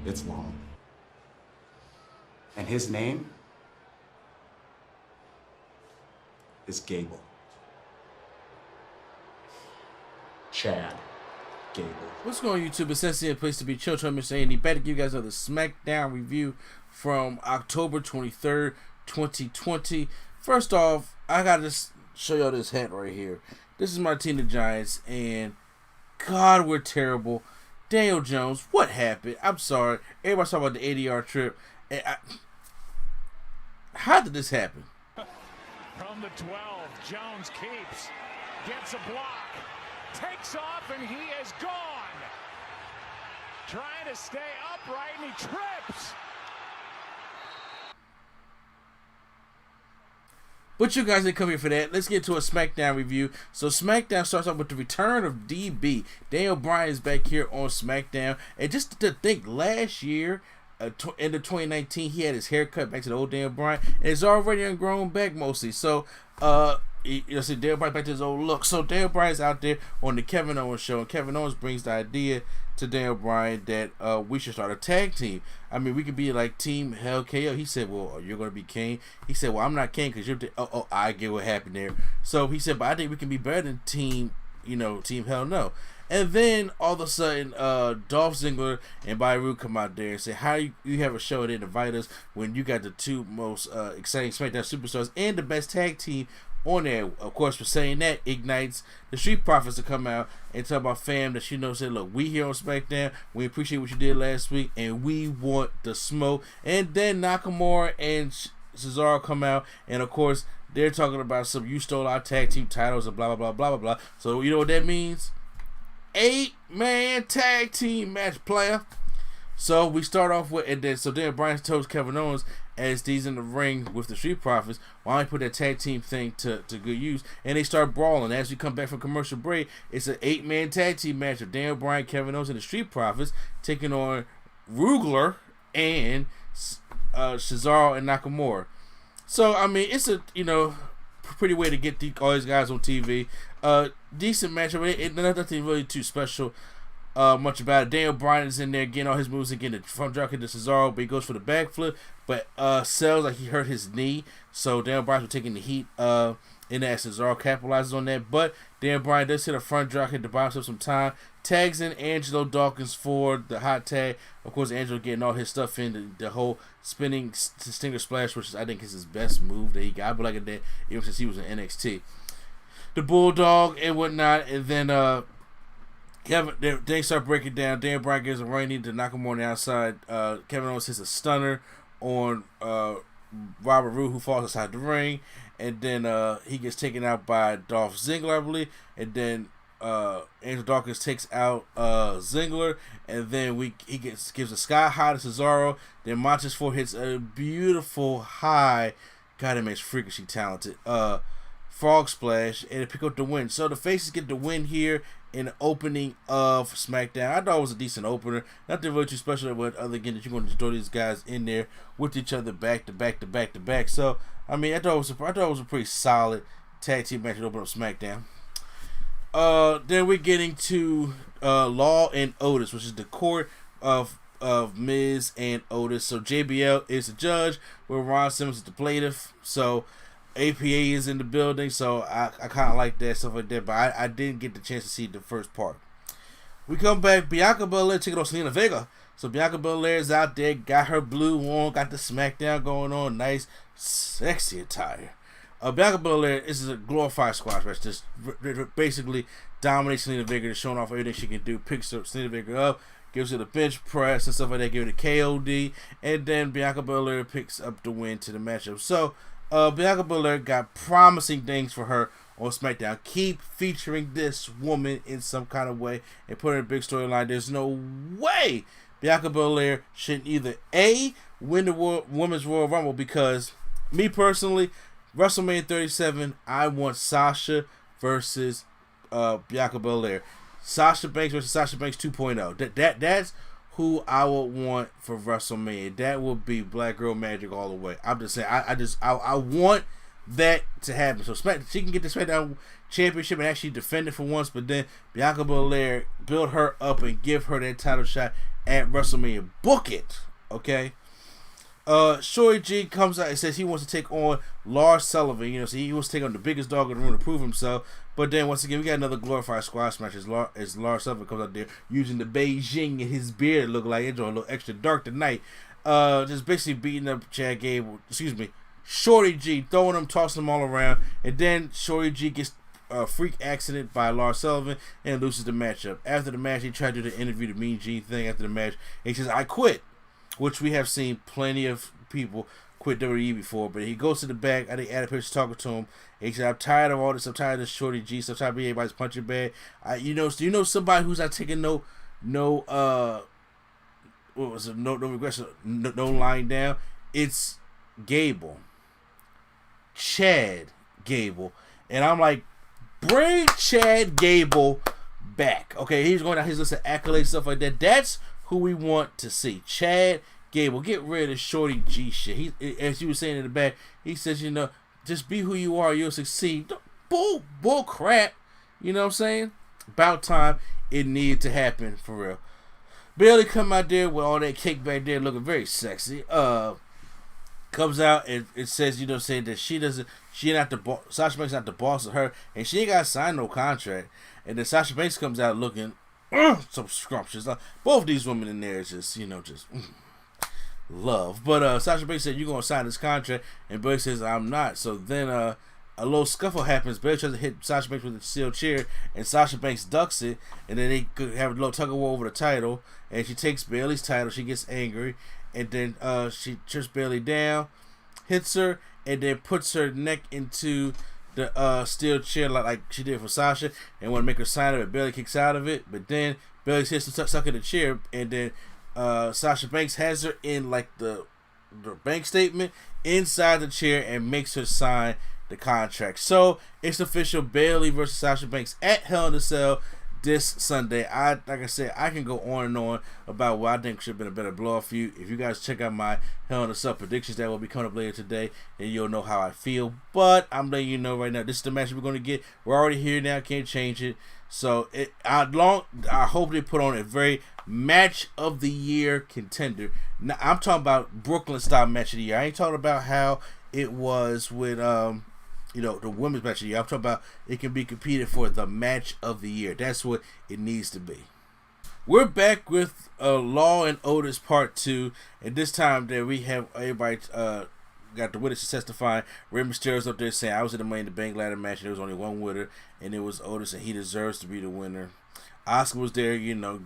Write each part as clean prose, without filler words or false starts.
It's long. And his name is Gable. Chad Gable. What's going on, YouTube? It's Sensei, a place to be chill. I'm Mr. Andy. Back to give you guys another Smackdown review from October 23rd, 2020. First off, I gotta just show y'all this hat right here. This is my team, the Giants, and God, we're terrible. Daniel Jones, what happened? I'm sorry. Everybody's talking about the 80-yard trip. And how did this happen? From the 12, Jones keeps, gets a block, takes off, and he is gone. Trying to stay upright, and he trips. But you guys didn't come here for that. Let's get to a SmackDown review. So SmackDown starts off with the return of DB. Daniel Bryan is back here on SmackDown. And just to think, last year, end of 2019, he had his haircut back to the old Daniel Bryan. And it's already grown back mostly. So, you see Daniel Bryan back to his old look. So Daniel Bryan's out there on the Kevin Owens show. And Kevin Owens brings the idea to Daniel Bryan that we should start a tag team. I mean, we could be like Team Hell KO. He said, well, you're going to be Kane. He said, well, I'm not Kane because you're I get what happened there. So he said, but I think we can be better than Team Hell No. And then all of a sudden, Dolph Ziggler and Byron come out there and say, how you have a show and invite us when you got the two most exciting SmackDown superstars and the best tag team on there. Of course, for saying that, ignites the Street Profits to come out and talk about fam that say, look, we here on SmackDown, we appreciate what you did last week, and we want the smoke. And then Nakamura and Cesaro come out, and of course, they're talking about some you stole our tag team titles and blah, blah, blah, blah, blah, blah. So, you know what that means? 8-man tag team match, player. So we start off with, and then Bryan tells Kevin Owens as he's in the ring with the Street Profits, why don't you put that tag team thing to good use? And they start brawling. As we come back from commercial break, it's an 8-man tag team match of Daniel Bryan, Kevin Owens, and the Street Profits taking on Rugler and Cesaro and Nakamura. So I mean, it's a pretty way to get all these guys on TV. Decent match. I mean, nothing really too special. Much about it. Daniel Bryan is in there getting all his moves and getting the front drop into Cesaro, but he goes for the backflip, but sells like he hurt his knee. So Daniel Bryan's taking the heat in that. Cesaro capitalizes on that, but Daniel Bryan does hit a front drop hit to buy himself some time. Tags in Angelo Dawkins for the hot tag. Of course, Angelo getting all his stuff in, the whole spinning stinger splash, which I think is his best move that he got. I would like that even since he was in NXT. The Bulldog and whatnot, and then they start breaking down. Daniel Bryan gives a running to Nakamura on the outside. Kevin Owens hits a stunner on Robert Roode, who falls inside the ring, and then he gets taken out by Dolph Ziggler, I believe, and then Angel Dawkins takes out Ziggler, and then he gives a sky high to Cesaro. Then Montez Ford hits a beautiful high. God, that man's freakishly talented. Frog splash, and pick up the win. So the faces get the win here in the opening of SmackDown. I thought it was a decent opener. Nothing really too special, but other than that, you're going to throw these guys in there with each other back to back to back to back. So I mean, I thought it was a pretty solid tag team match to open up SmackDown. Then we're getting to Law and Otis, which is the court of Miz and Otis. So JBL is the judge, where Ron Simmons is the plaintiff. So APA is in the building, so I kind of like that, stuff like that, but I didn't get the chance to see the first part. We come back, Bianca Belair taking on Selena Vega. So Bianca Belair is out there, got her blue on, got the SmackDown going on, nice, sexy attire. Bianca Belair, this is a glorified squash match, just basically dominates Selena Vega, just showing off everything she can do, picks up Selena Vega up, gives her the bench press and stuff like that, give her the KOD, and then Bianca Belair picks up the win to the matchup. So Bianca Belair got promising things for her on SmackDown. Keep featuring this woman in some kind of way and put her in a big storyline. There's no way Bianca Belair should either A, win the Women's Royal Rumble, because me personally, WrestleMania 37, I want Sasha versus Bianca Belair. Sasha Banks versus Sasha Banks 2.0. That's who I would want for WrestleMania. That would be Black Girl Magic all the way. I'm just saying, I want that to happen. So she can get the SmackDown Championship and actually defend it for once, but then Bianca Belair build her up and give her that title shot at WrestleMania. Book it, okay? Shorty G comes out and says he wants to take on Lars Sullivan. You know, so he wants to take on the biggest dog in the room to prove himself. But then once again, we got another glorified squash match as Lars Sullivan comes out there using the Beijing in his beard. Look like it's a little extra dark tonight. Just basically beating up Chad Gable. Excuse me, Shorty G, throwing him, tossing him all around, and then Shorty G gets a freak accident by Lars Sullivan and loses the matchup. After the match, he tried to do the interview, the Mean Gene thing after the match, and he says, "I quit." Which we have seen plenty of people quit WWE before, but he goes to the back. I think Adam Pearce talking to him. And he said, "I'm tired of all this. I'm tired of this Shorty G. So I'm tired of being everybody's punching bag. Do you know somebody who's not taking no regression, no lying down? It's Gable, Chad Gable." And I'm like, bring Chad Gable back. Okay, he's going down his list of accolades, stuff like that. That's who we want to see. Chad Gable. Get rid of Shorty G shit. He, as you were saying in the back, he says, you know, just be who you are, you'll succeed. Bull crap. You know what I'm saying? About time it needed to happen for real. Bayley come out there with all that cake back there looking very sexy. Comes out and it says, you know, saying that Sasha Banks not the boss of her, and she ain't got to sign no contract. And then Sasha Banks comes out looking so scrumptious. Both these women in there is just, you know, just love. But Sasha Banks said, "You're going to sign this contract," and Bayley says, "I'm not." So then a little scuffle happens. Bayley tries to hit Sasha Banks with a steel chair, and Sasha Banks ducks it, and then they could have a little tug of war over the title, and she takes Bayley's title. She gets angry, and then she trips Bayley down, hits her, and then puts her neck into the steel chair like she did for Sasha, and want to make her sign of it. Bayley kicks out of it, but then Bayley hits to suck in the chair, and then Sasha Banks has her in like the bank statement inside the chair and makes her sign the contract. So it's official: Bayley versus Sasha Banks at Hell in a Cell this Sunday. Like I said, I can go on and on about what I think should have been a better blow-off feud. If you guys check out my Hell in a Cell predictions that will be coming up later today, then you'll know how I feel. But I'm letting you know right now, this is the match we're going to get. We're already here now, can't change it. So I hope they put on a very match of the year contender. Now I'm talking about Brooklyn style match of the year. I ain't talking about how it was with you know, the women's match of the year. I'm talking about it can be competed for the match of the year. That's what it needs to be. We're back with Law and Otis Part 2, and this time that we have everybody got the winners testifying. Rey Mysterio's up there saying, "I was in the Money in the Bank ladder match, and there was only one winner, and it was Otis, and he deserves to be the winner." Asuka was there, you know,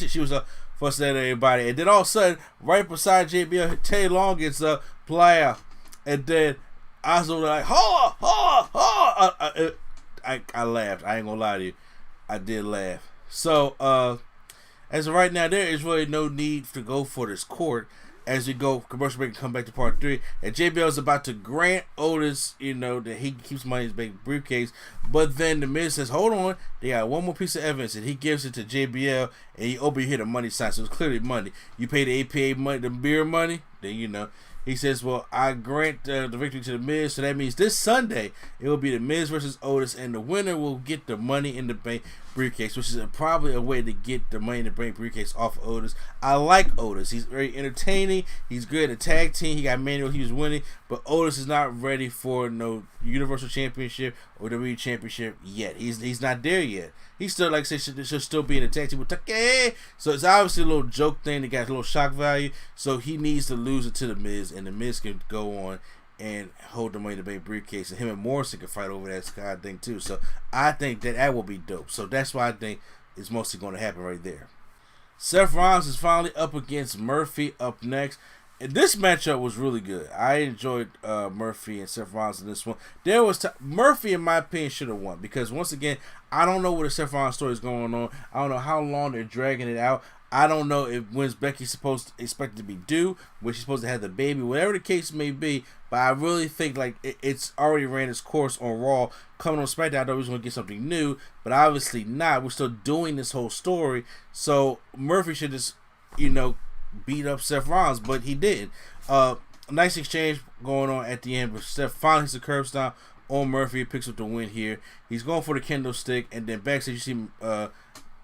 she was fussing at everybody, and then all of a sudden, right beside JBL, Teddy Long gets up, player, and then Asuka was like, I laughed. I ain't gonna lie to you, I did laugh. So as of right now, there is really no need to go for this court. As we go commercial break and come back to part 3, and JBL is about to grant Otis, you know, that he keeps money in his bank briefcase, but then the Miz says, "Hold on, they got one more piece of evidence," and he gives it to JBL, and he over here the money sign, so it's clearly money. You pay the APA money, the beer money, then you know. He says, "Well, I grant the victory to the Miz, so that means this Sunday it will be the Miz versus Otis, and the winner will get the Money in the Bank briefcase," which is probably a way to get the Money in the Bank briefcase off of Otis. I like Otis. He's very entertaining. He's good at tag team. He got manual. He was winning, but Otis is not ready for no Universal Championship or WWE Championship yet. He's not there yet. He's still, like I said, should still be in the tag team with Take. So it's obviously a little joke thing that got a little shock value. So he needs to lose it to the Miz, and the Miz can go on and hold the Money in the Bank briefcase, and him and Morrison can fight over that Sky thing too. So I think that will be dope. So that's why I think it's mostly going to happen right there. Seth Rollins is finally up against Murphy up next. And this matchup was really good. I enjoyed Murphy and Seth Rollins in this one. Murphy, in my opinion, should have won, because once again, I don't know what the Seth Rollins story is going on. I don't know how long they're dragging it out. I don't know if when's Becky expected to be due, when she's supposed to have the baby, whatever the case may be. But I really think like it's already ran its course on Raw. Coming on SmackDown, I thought we was going to get something new, but obviously not. We're still doing this whole story. So Murphy should just, you know, beat up Seth Rollins, but he did. Nice exchange going on at the end, but Seth finally hits the curb stomp on Murphy, picks up the win here. He's going for the kendo stick, and then backstage you see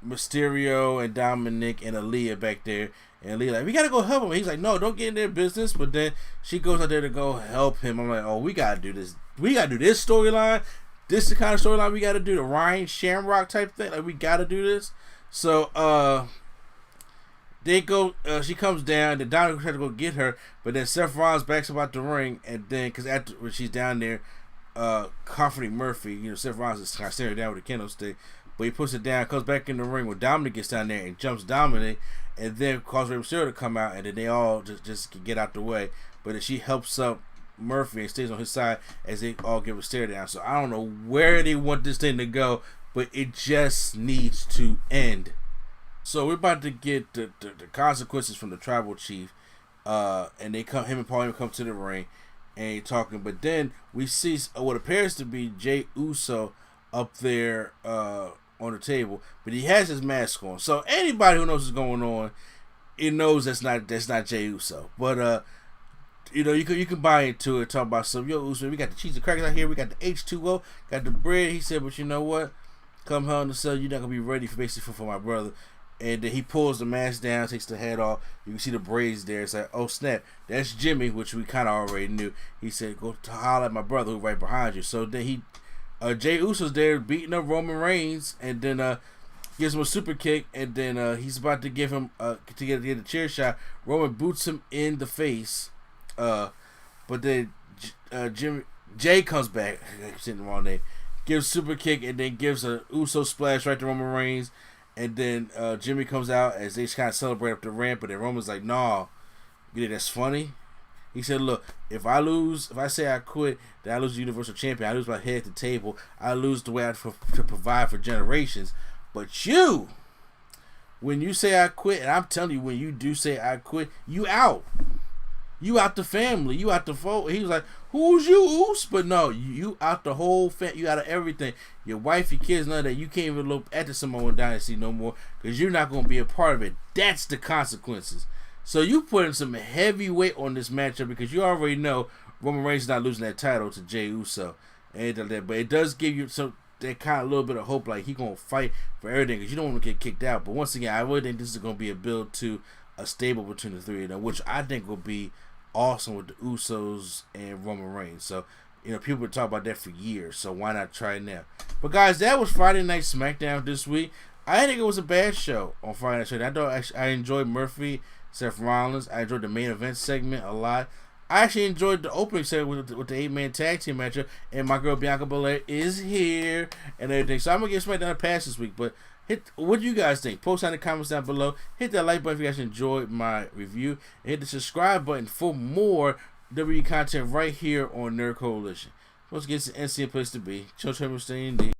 Mysterio and Dominic and Aaliyah back there. And Aaliyah like, we gotta go help him. He's like, no, don't get in their business. But then she goes out there to go help him. I'm like, oh, we gotta do this. We gotta do this storyline. This is the kind of storyline we gotta do. The Ryan Shamrock type thing. Like, we gotta do this. So, they go. She comes down. The Dominic tries to go get her, but then Seth Rollins backs up out the ring, and then because after when she's down there, comforting Murphy, Seth Rollins is kind of staring her down with a candlestick, but he puts it down, comes back in the ring when Dominic gets down there and jumps Dominic, and then calls Rey Mysterio to come out, and then they all just get out the way. But then she helps up Murphy and stays on his side as they all get Mysterio down. So I don't know where they want this thing to go, but it just needs to end. So we're about to get the consequences from the tribal chief, and him and Paul come to the ring, and he's talking. But then we see what appears to be Jey Uso up there on the table, but he has his mask on. So anybody who knows what's going on, it knows that's not Jey Uso. But you can buy into it. Talk about some Uso. We got the cheese and crackers out here. We got the H2O. Got the bread. He said, but you know what? Come Hell in a Cell, you're not gonna be ready for my brother. And then he pulls the mask down, takes the head off. You can see the braids there. It's like, oh snap, that's Jimmy, which we kind of already knew. He said, go to holler at my brother who's right behind you. So then Jey Uso's there beating up Roman Reigns, and then gives him a super kick, and then he's about to give him to get a chair shot. Roman boots him in the face, but then Jay comes back. I'm saying the wrong name. Gives a super kick, and then gives a Uso splash right to Roman Reigns. And then Jimmy comes out as they kind of celebrate up the ramp, but then Roman's like, "Nah, you think that's funny?" He said, "Look, if I say I quit, then I lose the Universal Champion. I lose my head at the table. I lose the way I to provide for generations. But when you say I quit, and I'm telling you, when you do say I quit, you out. You out the family. You out the fold." He was like, "Who's you, Oos?" But no, you out the whole family. You out of everything. Your wife, your kids, none of that. You can't even look at the Samoan Dynasty no more because you're not going to be a part of it. That's the consequences. So you putting some heavy weight on this matchup because you already know Roman Reigns is not losing that title to Jey Uso. But it does give you that kind of little bit of hope, like he going to fight for everything because you don't want to get kicked out. But once again, I really think this is going to be a build to a stable between the three of them, which I think will be awesome with the Usos and Roman Reigns. So, people would talk about that for years, so why not try it now? But guys, that was Friday Night SmackDown this week. I didn't think it was a bad show on Friday Night SmackDown. I enjoyed Murphy, Seth Rollins. I enjoyed the main event segment a lot. I actually enjoyed the opening segment with the 8-man tag team matchup, and my girl Bianca Belair is here and everything. So I'm going to give SmackDown a pass this week, but what do you guys think? Post down in the comments down below. Hit that like button if you guys enjoyed my review. And hit the subscribe button for more WWE content right here on Nerd Coalition. Once again, it's an NCM place to be. Chill, stay in D.